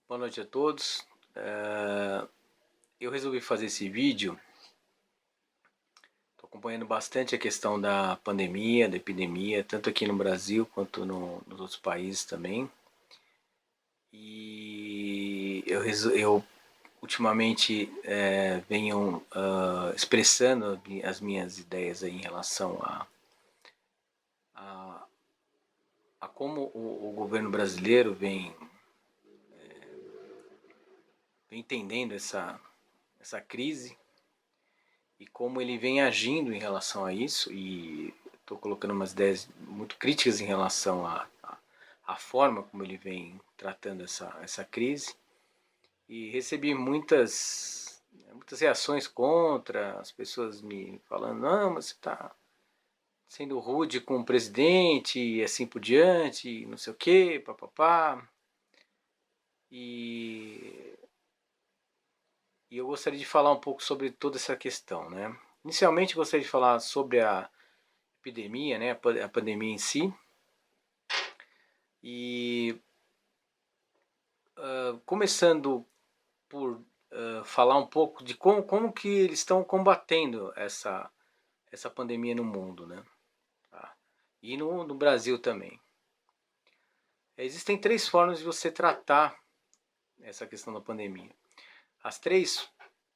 Boa noite a todos. Eu resolvi fazer esse vídeo. Estou acompanhando bastante a questão da pandemia, da epidemia, tanto aqui no Brasil quanto nos outros países também. E eu ultimamente venho expressando as minhas ideias aí em relação a como o governo brasileiro vem entendendo essa crise e como ele vem agindo em relação a isso, e estou colocando umas ideias muito críticas em relação à forma como ele vem tratando essa crise, e recebi muitas reações contra, as pessoas me falando, não, mas você está sendo rude com o presidente e assim por diante, não sei o que, papapá. E eu gostaria de falar um pouco sobre toda essa questão, né? Inicialmente gostaria de falar sobre a epidemia, né, a pandemia em si, e começando por falar um pouco de como que eles estão combatendo essa pandemia no mundo, né? Tá? E no Brasil também. Existem três formas de você tratar essa questão da pandemia. As três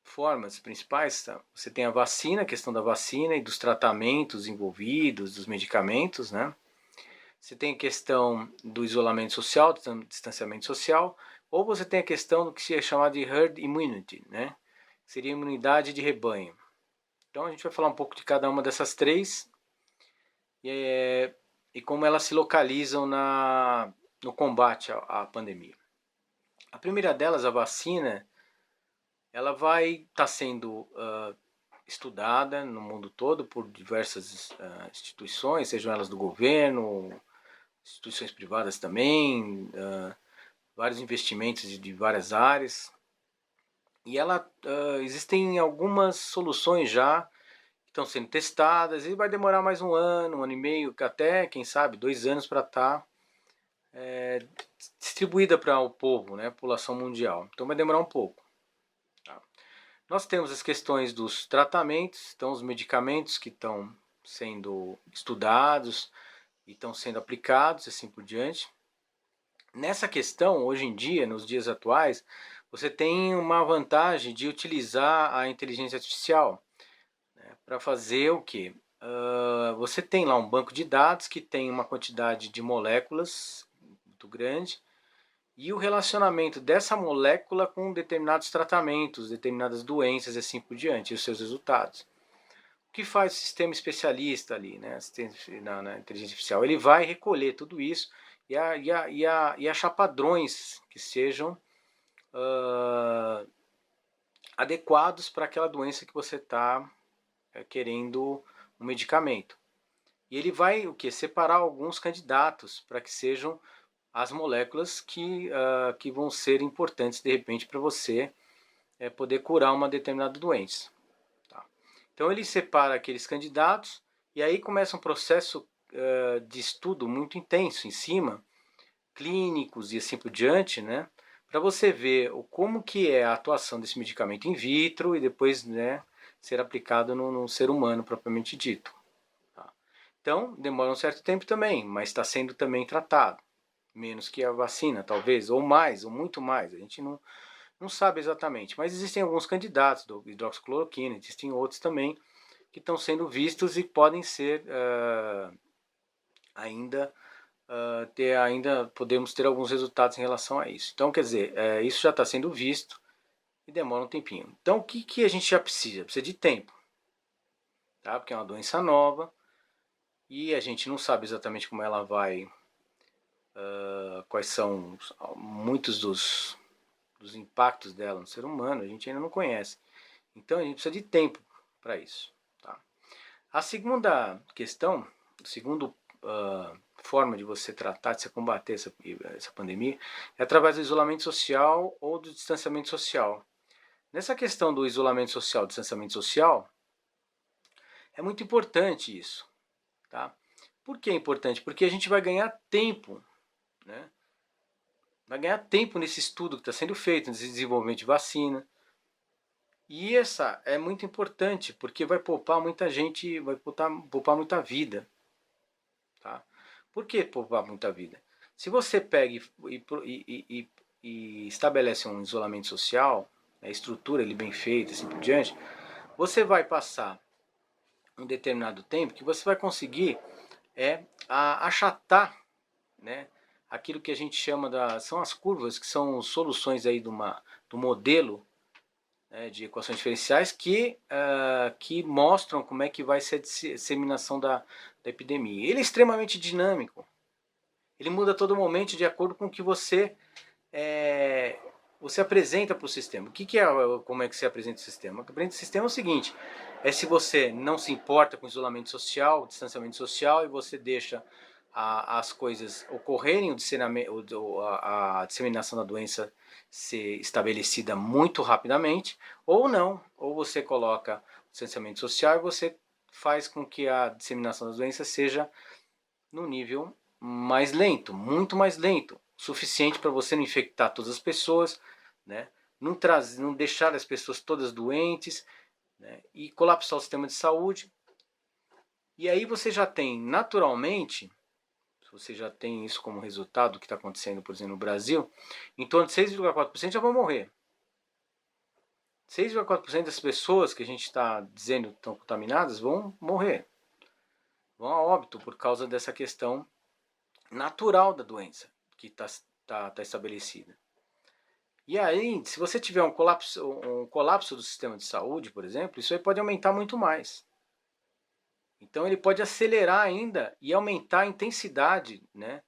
formas principais, tá? Você tem a vacina, a questão da vacina e dos tratamentos envolvidos, dos medicamentos, né? Você tem a questão do isolamento social, do distanciamento social, ou você tem a questão do que se é chamado de herd immunity, né? Seria a imunidade de rebanho. Então a gente vai falar um pouco de cada uma dessas três e como elas se localizam no combate à pandemia. A primeira delas, a vacina, ela vai estar sendo estudada no mundo todo por diversas instituições, sejam elas do governo, instituições privadas também, vários investimentos de várias áreas. E existem algumas soluções já que estão sendo testadas e vai demorar mais um ano e meio, até, quem sabe, 2 anos para estar distribuída para o povo, né, a população mundial. Então vai demorar um pouco. Tá? Nós temos as questões dos tratamentos, então os medicamentos que estão sendo estudados e estão sendo aplicados, assim por diante. Nessa questão, hoje em dia, nos dias atuais, você tem uma vantagem de utilizar a inteligência artificial, né, para fazer o quê? Você tem lá um banco de dados que tem uma quantidade de moléculas muito grande e o relacionamento dessa molécula com determinados tratamentos, determinadas doenças e assim por diante, e os seus resultados. O que faz o sistema especialista ali, né, na inteligência artificial? Ele vai recolher tudo isso e achar padrões que sejam adequados para aquela doença que você está querendo um medicamento. E ele vai separar alguns candidatos para que sejam as moléculas que vão ser importantes de repente para você poder curar uma determinada doença. Tá? Então ele separa aqueles candidatos e aí começa um processo de estudo muito intenso em cima, clínicos e assim por diante, né? Para você ver como que é a atuação desse medicamento in vitro e depois, né, ser aplicado no ser humano propriamente dito. Tá? Então demora um certo tempo também, mas está sendo também tratado. Menos que a vacina, talvez, ou mais, ou muito mais. A gente não sabe exatamente. Mas existem alguns candidatos do hidroxicloroquina, existem outros também que estão sendo vistos e podem ser ainda podemos ter alguns resultados em relação a isso. Então, quer dizer, isso já está sendo visto e demora um tempinho. Então, o que a gente já precisa? Precisa de tempo, tá? Porque é uma doença nova e a gente não sabe exatamente como ela vai, quais são muitos dos impactos dela no ser humano, a gente ainda não conhece. Então, a gente precisa de tempo para isso. Tá? A segunda questão, a segunda forma de você tratar, de você combater essa pandemia, é através do isolamento social ou do distanciamento social. Nessa questão do isolamento social, distanciamento social, é muito importante isso. Tá? Por que é importante? Porque a gente vai ganhar tempo, né, vai ganhar tempo nesse estudo que está sendo feito, nesse desenvolvimento de vacina. E essa é muito importante, porque vai poupar muita gente, vai poupar muita vida. Tá? Por que poupar muita vida? Se você pega e estabelece um isolamento social, a estrutura ele bem feita, assim por diante, você vai passar um determinado tempo que você vai conseguir achatar, né, aquilo que a gente chama são as curvas, que são soluções aí do modelo, né, de equações diferenciais que mostram como é que vai ser a disseminação da epidemia. Ele é extremamente dinâmico. Ele muda a todo momento de acordo com o que você apresenta para o sistema. Como é que você apresenta o sistema? Apresenta o sistema é o seguinte: se você não se importa com isolamento social, distanciamento social, e você deixa as coisas ocorrerem, a disseminação da doença ser estabelecida muito rapidamente, ou não, ou você coloca o distanciamento social e você faz com que a disseminação das doenças seja no nível mais lento, muito mais lento, suficiente para você não infectar todas as pessoas, né? Não deixar as pessoas todas doentes, né? E colapsar o sistema de saúde. E aí você já tem naturalmente, você já tem isso como resultado do que está acontecendo, por exemplo, no Brasil, em torno de 6,4% já vão morrer. 6,4% das pessoas que a gente está dizendo estão contaminadas vão morrer, vão a óbito por causa dessa questão natural da doença que está estabelecida. E aí, se você tiver um colapso do sistema de saúde, por exemplo, isso aí pode aumentar muito mais. Então ele pode acelerar ainda e aumentar a intensidade, né,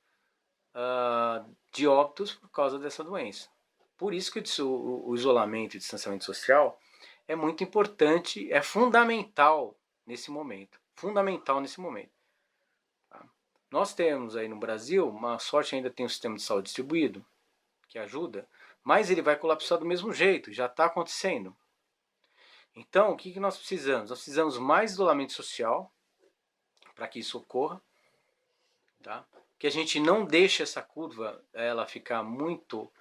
de óbitos por causa dessa doença. Por isso que o isolamento e o distanciamento social é muito importante, é fundamental nesse momento. Fundamental nesse momento. Tá? Nós temos aí no Brasil, uma sorte ainda tem um sistema de saúde distribuído, que ajuda, mas ele vai colapsar do mesmo jeito, já está acontecendo. Então, o que nós precisamos? Nós precisamos mais isolamento social para que isso ocorra, tá? Que a gente não deixe essa curva ela ficar muito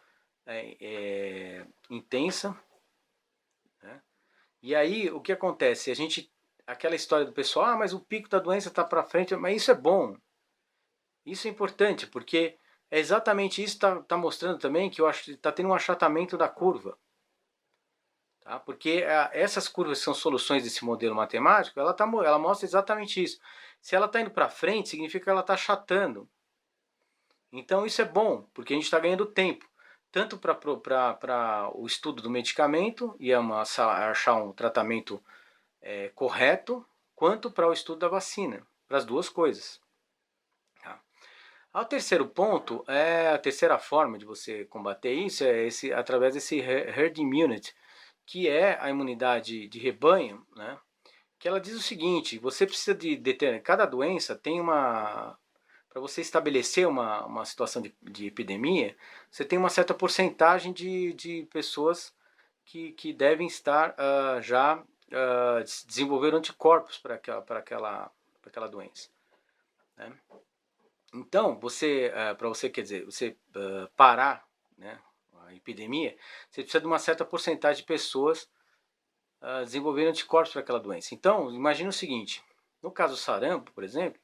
intensa, né? E aí o que acontece? Aquela história do pessoal, mas o pico da doença está para frente, mas isso é bom, isso é importante, porque é exatamente isso que está mostrando também que eu acho que está tendo um achatamento da curva. Tá? Porque essas curvas que são soluções desse modelo matemático, ela mostra exatamente isso. Se ela está indo para frente, significa que ela está achatando. Então isso é bom, porque a gente está ganhando tempo. Tanto para o estudo do medicamento e achar um tratamento correto, quanto para o estudo da vacina. Para as duas coisas. Tá? O terceiro ponto, a terceira forma de você combater isso é através desse herd immunity, que é a imunidade de rebanho, né? Que ela diz o seguinte: você precisa cada doença tem para você estabelecer uma situação de epidemia, você tem uma certa porcentagem de pessoas que devem estar já desenvolver anticorpos para aquela doença, né? Então, para você, quer dizer, você parar, né, a epidemia, você precisa de uma certa porcentagem de pessoas desenvolver anticorpos para aquela doença. Então, imagine o seguinte: no caso do sarampo, por exemplo,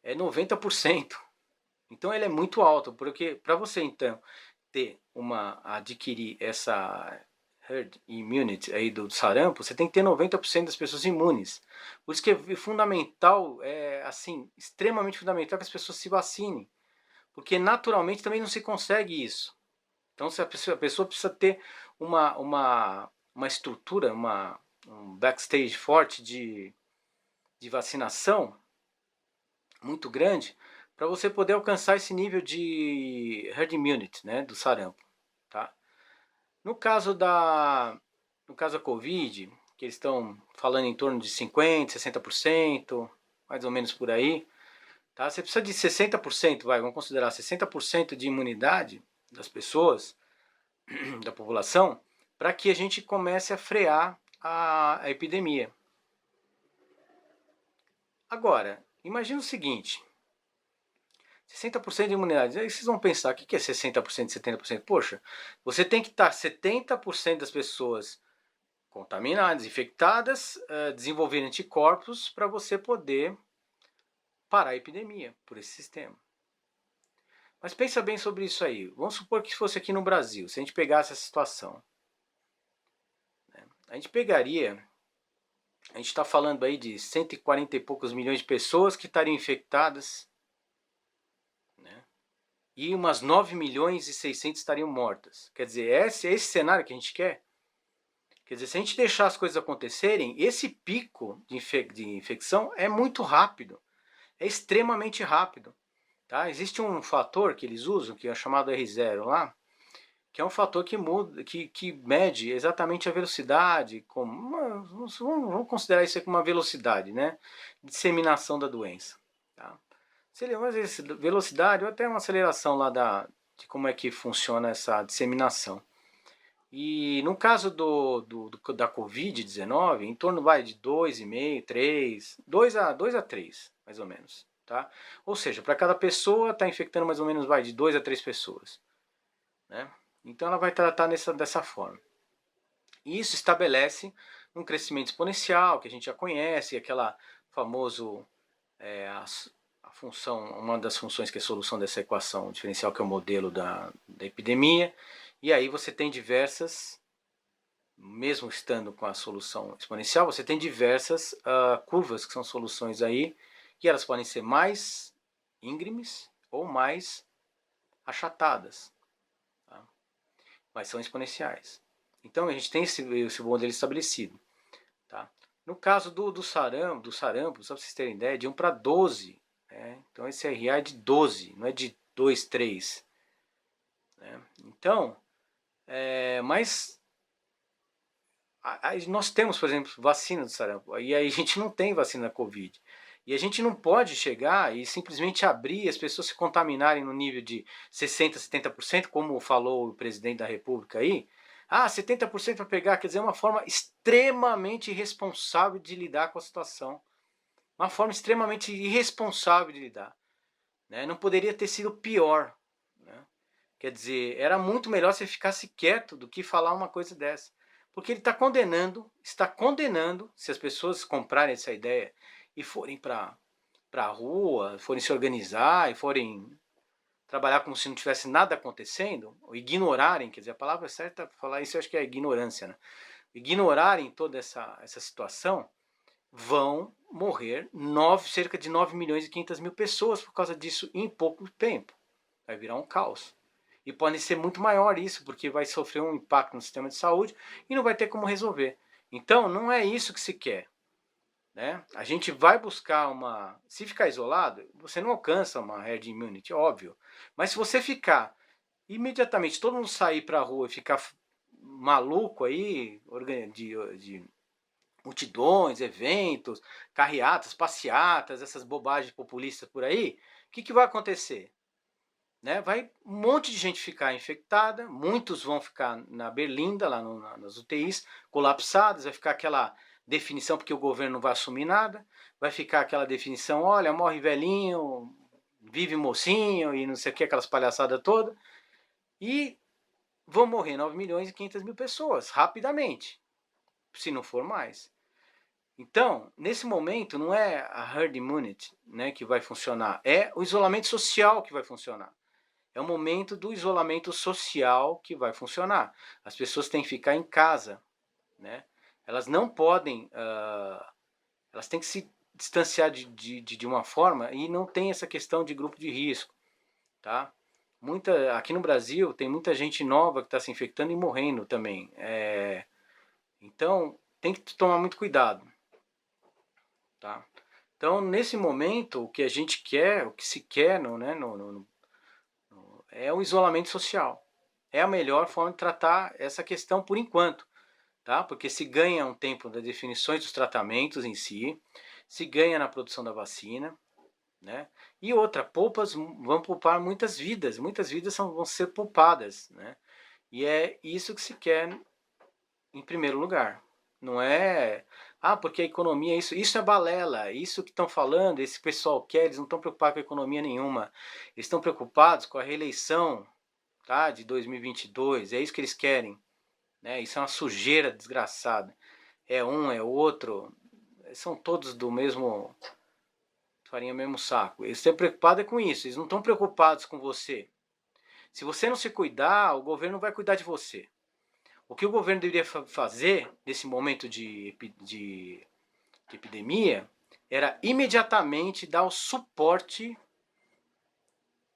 é 90%. Então, ele é muito alto, porque para você então adquirir essa herd immunity aí do sarampo, você tem que ter 90% das pessoas imunes. Por isso que é fundamental, assim, extremamente fundamental que as pessoas se vacinem, porque naturalmente também não se consegue isso. Então, se a pessoa precisa ter uma estrutura, um backstage forte de vacinação muito grande para você poder alcançar esse nível de herd immunity, né, do sarampo, tá? No caso da Covid, que eles estão falando em torno de 50%, 60%, mais ou menos por aí, tá? Você precisa de 60%, vamos considerar 60% de imunidade das pessoas, da população, para que a gente comece a frear a epidemia. Agora, imagina o seguinte: 60% de imunidade. Aí vocês vão pensar, o que é 60%, 70%? Poxa, você tem que estar 70% das pessoas contaminadas, infectadas, desenvolver anticorpos para você poder parar a epidemia por esse sistema. Mas pensa bem sobre isso aí. Vamos supor que fosse aqui no Brasil, se a gente pegasse essa situação. A gente pegaria, a gente está falando aí de 140 e poucos milhões de pessoas que estariam infectadas, né? E umas 9 milhões e 600 estariam mortas. Quer dizer, esse é esse cenário que a gente quer? Quer dizer, se a gente deixar as coisas acontecerem, esse pico de infecção é muito rápido. É extremamente rápido. Tá? Existe um fator que eles usam, que é chamado R0 lá, que é um fator que muda, que mede exatamente a velocidade, vamos considerar isso como uma velocidade, né? De disseminação da doença. Tá? Velocidade ou até uma aceleração lá de como é que funciona essa disseminação. E no caso da Covid-19, em torno de 2,5, 3, 2 a 3, mais ou menos. Tá? Ou seja, para cada pessoa está infectando mais ou menos de 2 a 3 pessoas. Né? Então ela vai tratar dessa forma. E isso estabelece um crescimento exponencial, que a gente já conhece, aquela famoso a função, uma das funções que é a solução dessa equação diferencial, que é o modelo da epidemia. E aí você tem diversas, mesmo estando com a solução exponencial, você tem diversas curvas que são soluções aí, que elas podem ser mais íngremes ou mais achatadas, tá? Mas são exponenciais. Então a gente tem esse modelo estabelecido. Tá? No caso do sarampo, só para vocês terem ideia, é de 1 para 12. Né? Então esse RA é de 12, não é de 2, 3. Né? Então, mas nós temos, por exemplo, vacina do sarampo, e aí a gente não tem vacina da Covid. E a gente não pode chegar e simplesmente abrir as pessoas se contaminarem no nível de 60%, 70%, como falou o presidente da República aí. 70% para pegar, quer dizer, é uma forma extremamente irresponsável de lidar com a situação. Uma forma extremamente irresponsável de lidar. Né? Não poderia ter sido pior. Né? Quer dizer, era muito melhor se ficasse quieto do que falar uma coisa dessa. Porque ele está condenando, se as pessoas comprarem essa ideia e forem para a rua, forem se organizar e forem trabalhar como se não tivesse nada acontecendo, ou ignorarem, quer dizer, a palavra certa para falar isso eu acho que é ignorância, né? Ignorarem toda essa situação, vão morrer cerca de 9 milhões e 500 mil pessoas por causa disso em pouco tempo. Vai virar um caos. E pode ser muito maior isso, porque vai sofrer um impacto no sistema de saúde e não vai ter como resolver. Então, não é isso que se quer. Né? A gente vai buscar uma... Se ficar isolado, você não alcança uma herd immunity, óbvio. Mas se você ficar imediatamente, todo mundo sair para a rua e ficar maluco aí, de multidões, eventos, carreatas, passeatas, essas bobagens populistas por aí, o que vai acontecer? Né? Vai um monte de gente ficar infectada, muitos vão ficar na berlinda, lá nas UTIs, colapsadas, vai ficar aquela definição, porque o governo não vai assumir nada, vai ficar aquela definição, olha, morre velhinho, vive mocinho e não sei o que, aquelas palhaçadas todas, e vão morrer 9 milhões e 500 mil pessoas, rapidamente, se não for mais. Então, nesse momento, não é a herd immunity, né, que vai funcionar, é o isolamento social que vai funcionar. É o momento do isolamento social que vai funcionar. As pessoas têm que ficar em casa. Né? Elas não podem... elas têm que se distanciar de uma forma e não tem essa questão de grupo de risco. Tá? Aqui no Brasil tem muita gente nova que está se infectando e morrendo também. Então tem que tomar muito cuidado. Tá? Então nesse momento o que a gente quer, o que se quer é o isolamento social. É a melhor forma de tratar essa questão por enquanto. Tá? Porque se ganha um tempo das definições dos tratamentos em si, se ganha na produção da vacina, né? E outra, vão poupar muitas vidas vão ser poupadas, né? E é isso que se quer em primeiro lugar. Não é Ah, porque a economia, isso é balela, isso que estão falando, esse pessoal quer, eles não estão preocupados com a economia nenhuma. Eles estão preocupados com a reeleição, tá, de 2022, é isso que eles querem. Né? Isso é uma sujeira desgraçada. É um, é outro, são todos do mesmo, farinha mesmo saco. Eles estão preocupados com isso, eles não estão preocupados com você. Se você não se cuidar, o governo vai cuidar de você. O que o governo deveria fazer nesse momento de epidemia era imediatamente dar o suporte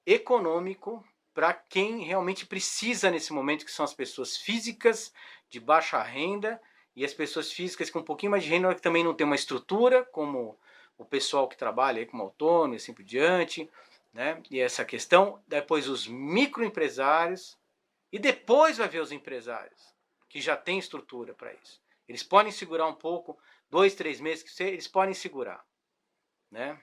econômico para quem realmente precisa nesse momento, que são as pessoas físicas de baixa renda e as pessoas físicas com um pouquinho mais de renda que também não tem uma estrutura, como o pessoal que trabalha aí como autônomo e assim por diante, né? E essa questão, depois os microempresários e depois vai ver os empresários que já têm estrutura para isso. Eles podem segurar um pouco, 2, 3 meses que eles podem segurar, né?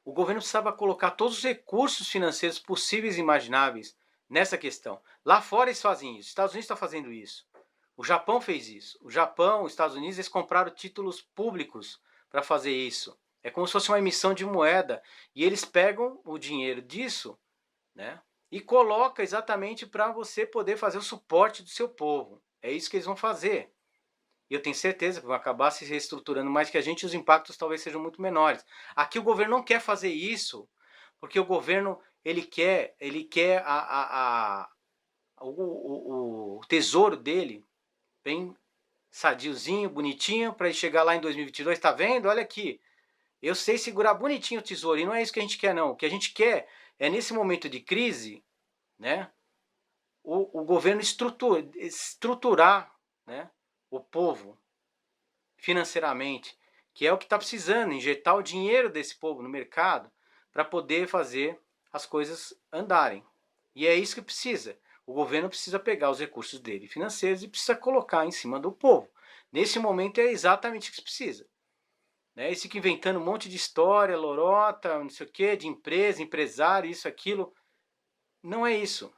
O governo precisava colocar todos os recursos financeiros possíveis e imagináveis nessa questão. Lá fora eles fazem isso, os Estados Unidos está fazendo isso. O Japão fez isso. O Japão, os Estados Unidos, eles compraram títulos públicos para fazer isso. É como se fosse uma emissão de moeda. E eles pegam o dinheiro disso, né, e coloca exatamente para você poder fazer o suporte do seu povo. É isso que eles vão fazer. E eu tenho certeza que vão acabar se reestruturando mais que a gente e os impactos talvez sejam muito menores. Aqui o governo não quer fazer isso, porque o governo ele quer o tesouro dele bem sadiozinho, bonitinho, para ele chegar lá em 2022, tá vendo? Olha aqui, eu sei segurar bonitinho o tesouro, e não é isso que a gente quer não. O que a gente quer é nesse momento de crise, né, o governo estruturar, né, o povo financeiramente, que é o que está precisando, injetar o dinheiro desse povo no mercado para poder fazer as coisas andarem. E é isso que precisa. O governo precisa pegar os recursos dele financeiros e precisa colocar em cima do povo. Nesse momento é exatamente o que precisa. Né? Eles ficam inventando um monte de história, lorota, não sei o que, de empresa, empresário, isso, aquilo. Não é isso.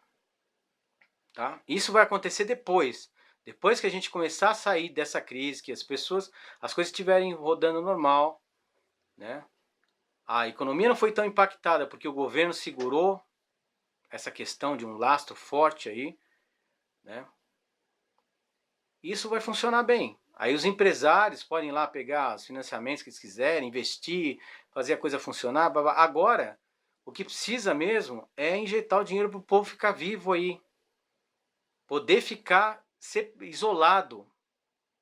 Tá? Isso vai acontecer depois. Depois que a gente começar a sair dessa crise, que as coisas estiverem rodando normal, né? A economia não foi tão impactada porque o governo segurou essa questão de um lastro forte aí, né? Isso vai funcionar bem. Aí os empresários podem ir lá pegar os financiamentos que eles quiserem, investir, fazer a coisa funcionar. Agora, o que precisa mesmo é injetar o dinheiro para o povo ficar vivo aí. Poder ficar ser isolado,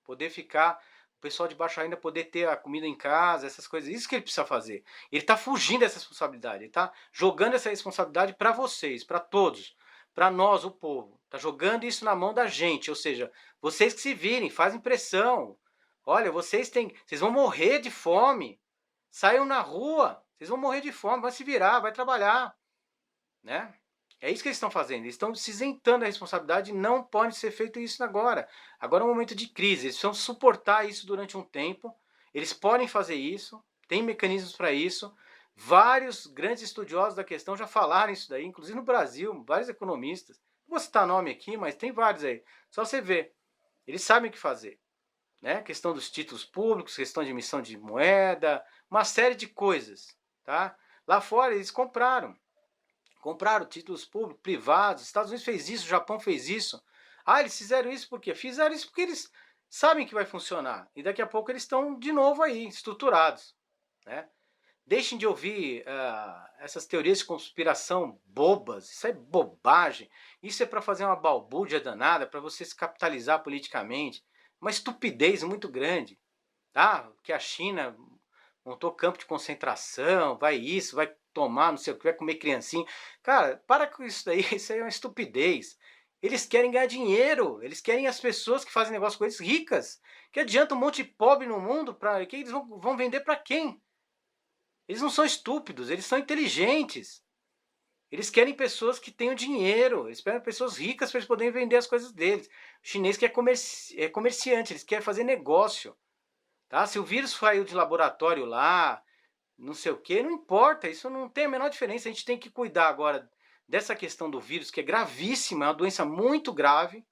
poder ficar, o pessoal de baixa renda poder ter a comida em casa, essas coisas, isso que ele precisa fazer. Ele está fugindo dessa responsabilidade, ele está jogando essa responsabilidade para vocês, para todos, para nós, o povo. Está jogando isso na mão da gente, ou seja, vocês que se virem, fazem pressão. Olha, vocês vão morrer de fome. Saiam na rua, vocês vão morrer de fome, vai se virar, vai trabalhar, né? É isso que eles estão fazendo. Eles estão se isentando da responsabilidade e não pode ser feito isso agora. Agora é um momento de crise. Eles precisam suportar isso durante um tempo. Eles podem fazer isso. Tem mecanismos para isso. Vários grandes estudiosos da questão já falaram isso daí, inclusive no Brasil, vários economistas. Não vou citar nome aqui, mas tem vários aí. Só você ver. Eles sabem o que fazer. Né? Questão dos títulos públicos, questão de emissão de moeda, uma série de coisas. Tá? Lá fora eles compraram títulos públicos, privados, os Estados Unidos fez isso, o Japão fez isso. Ah, eles fizeram isso por quê? Fizeram isso porque eles sabem que vai funcionar. E daqui a pouco eles estão de novo aí, estruturados. Né? Deixem de ouvir essas teorias de conspiração bobas. Isso é bobagem. Isso é para fazer uma balbúrdia danada, para você se capitalizar politicamente. Uma estupidez muito grande. Tá? Que a China montou campo de concentração, vai isso, vai tomar, não sei o que, vai comer criancinha. Cara, para com isso daí, isso aí é uma estupidez. Eles querem ganhar dinheiro, eles querem as pessoas que fazem negócio com eles ricas. Que adianta um monte de pobre no mundo, que eles vão vender para quem? Eles não são estúpidos, eles são inteligentes. Eles querem pessoas que tenham dinheiro, eles querem pessoas ricas para eles poderem vender as coisas deles. O chinês que é comerciante, eles querem fazer negócio. Tá? Se o vírus saiu de laboratório lá, não sei o que, não importa, isso não tem a menor diferença. A gente tem que cuidar agora dessa questão do vírus, que é gravíssima, é uma doença muito grave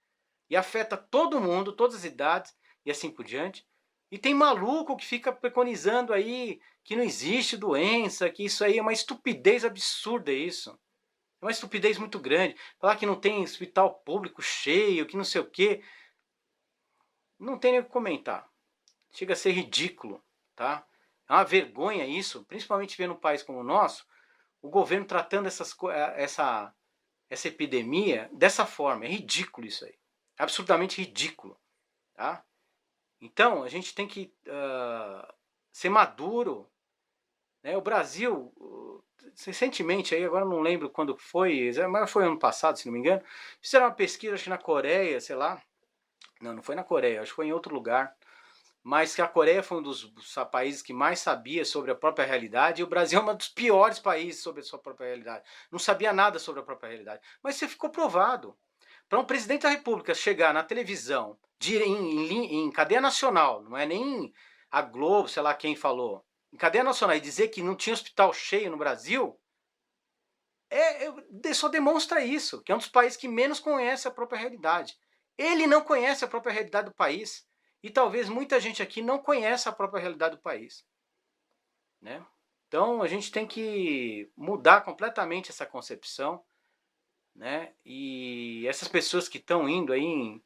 e afeta todo mundo, todas as idades e assim por diante. E tem maluco que fica preconizando aí que não existe doença, que isso aí é uma estupidez absurda isso. É uma estupidez muito grande. Falar que não tem hospital público cheio, que não sei o quê. Não tem nem o que comentar. Chega a ser ridículo, tá? É uma vergonha isso, principalmente vendo um país como o nosso, o governo tratando essa epidemia dessa forma. É ridículo isso aí. Absurdamente ridículo, tá? Então, a gente tem que ser maduro, né? O Brasil, recentemente, aí, agora não lembro quando foi, mas foi ano passado, se não me engano, fizeram uma pesquisa, acho que na Coreia, sei lá. Não foi na Coreia, acho que foi em outro lugar. Mas que a Coreia foi um dos países que mais sabia sobre a própria realidade e o Brasil é um dos piores países sobre a sua própria realidade. Não sabia nada sobre a própria realidade. Mas isso ficou provado. Para um presidente da República chegar na televisão, em cadeia nacional, não é nem a Globo, sei lá quem falou, em cadeia nacional e dizer que não tinha hospital cheio no Brasil, só demonstra isso, que é um dos países que menos conhece a própria realidade. Ele não conhece a própria realidade do país. E talvez muita gente aqui não conheça a própria realidade do país. Né? Então a gente tem que mudar completamente essa concepção. Né? E essas pessoas que estão indo aí,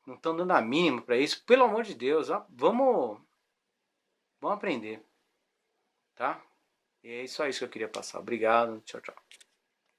não estão dando a mínima para isso, pelo amor de Deus, vamos aprender. Tá? E é só isso que eu queria passar. Obrigado, tchau, tchau.